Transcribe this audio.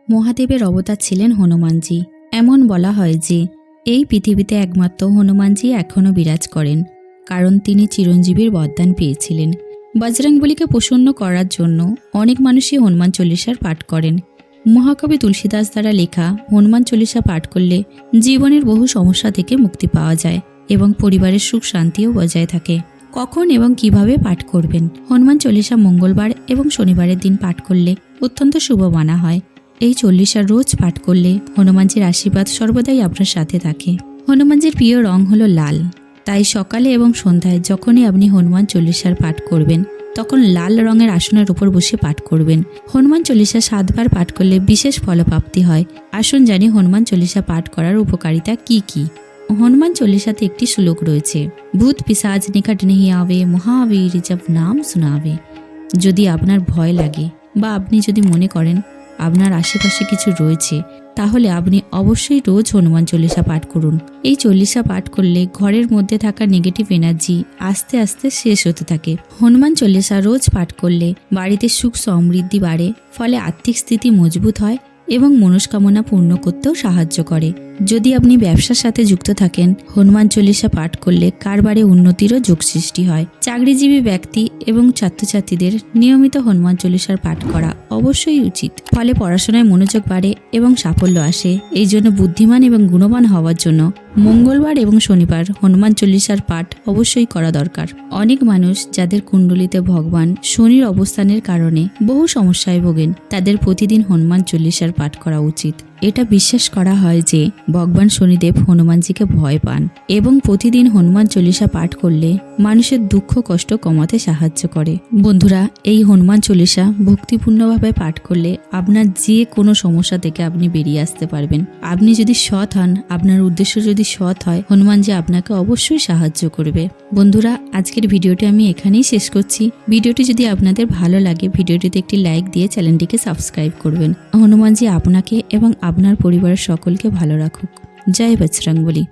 মহাদেবের অবতার ছিলেন হনুমানজি। এমন বলা হয় যে এই পৃথিবীতে একমাত্র হনুমানজি এখনও বিরাজ করেন, কারণ তিনি চিরঞ্জীবীর বরদান পেয়েছিলেন। বজরংবলীকে প্রসন্ন করার জন্য অনেক মানুষই হনুমান চল্লিশার পাঠ করেন। মহাকবি তুলসীদাস দ্বারা লেখা হনুমান চল্লিশা পাঠ করলে জীবনের বহু সমস্যা থেকে মুক্তি পাওয়া যায় এবং পরিবারের সুখ শান্তিও বজায় থাকে। কখন এবং কিভাবে পাঠ করবেন? হনুমান চল্লিশা মঙ্গলবার এবং শনিবারের দিন পাঠ করলে অত্যন্ত শুভ মানা হয়। এই চল্লিশা রোজ পাঠ করলে হনুমানজির আশীর্বাদ সর্বদাই আপনার সাথে থাকে। হনুমানজির প্রিয় রং হলো লাল, তাই সকালে এবং সন্ধ্যায় যখনই আপনি হনুমান চল্লিশার পাঠ করবেন তখন লাল রঙের আসনের উপর বসে পাঠ করবেন। হনুমান চল্লিশা 7 বার পাঠ করলে বিশেষ ফলপ্রাপ্তি হয়। আসুন জানি হনুমান চল্লিশা পাঠ করার উপকারিতা কি কি। হনুমান চল্লিশাতে একটি শ্লোক রয়েছে, ভূত পিশাচ নিকট নেহি আবে, মহাবীর জব নাম শুনাবে। যদি আপনার ভয় লাগে বা আপনি যদি মনে করেন আপনার আশেপাশে কিছু রয়েছে, তাহলে আপনি অবশ্যই রোজ হনুমান চল্লিশা পাঠ করুন। এই চল্লিশা পাঠ করলে ঘরের মধ্যে থাকা নেগেটিভ এনার্জি আস্তে আস্তে শেষ হতে থাকে। হনুমান চল্লিশা রোজ পাঠ করলে বাড়িতে সুখ সমৃদ্ধি বাড়ে, ফলে আর্থিক স্থিতি মজবুত হয় এবং মনস্কামনা পূর্ণ করতেও সাহায্য করে। যদি আপনি ব্যবসার সাথে যুক্ত থাকেন, হনুমান চল্লিশা পাঠ করলে কারবারে উন্নতিরও যোগ সৃষ্টি হয়। চাকরিজীবী ব্যক্তি এবং ছাত্রছাত্রীদের নিয়মিত হনুমান চল্লিশার পাঠ করা অবশ্যই উচিত, ফলে পড়াশোনায় মনোযোগ বাড়ে এবং সাফল্য আসে। এই জন্য বুদ্ধিমান এবং গুণবান হওয়ার জন্য মঙ্গলবার এবং শনিবার হনুমান চল্লিশার পাঠ অবশ্যই করা দরকার। অনেক মানুষ যাদের কুণ্ডলিতে ভগবান শনির অবস্থানের কারণে বহু সমস্যায় ভোগেন, তাদের প্রতিদিন হনুমান চল্লিশার পাঠ করা উচিত। এটা বিশ্বাস করা হয় যে ভগবান শনিদেব হনুমানজিকে ভয় পান এবং প্রতিদিন হনুমান চল্লিশা পাঠ করলে মানুষের দুঃখ কষ্ট কমাতে সাহায্য করে। বন্ধুরা, এই হনুমান চল্লিশা ভক্তিপূর্ণভাবে পাঠ করলে আপনার যে কোনো সমস্যা থেকে আপনি বেরিয়ে আসতে পারবেন। আপনি যদি সৎ হন, আপনার উদ্দেশ্য যদি সৎ হয়, হনুমানজি আপনাকে অবশ্যই সাহায্য করবে। বন্ধুরা, আজকের ভিডিওটি আমি এখানেই শেষ করছি। ভিডিওটি যদি আপনাদের ভালো লাগে, ভিডিওটিতে একটি লাইক দিয়ে চ্যানেলটিকে সাবস্ক্রাইব করবেন। হনুমানজি আপনাকে এবং আপনার পরিবারের সকলকে ভালো রাখুক। জয় বজরংবলী।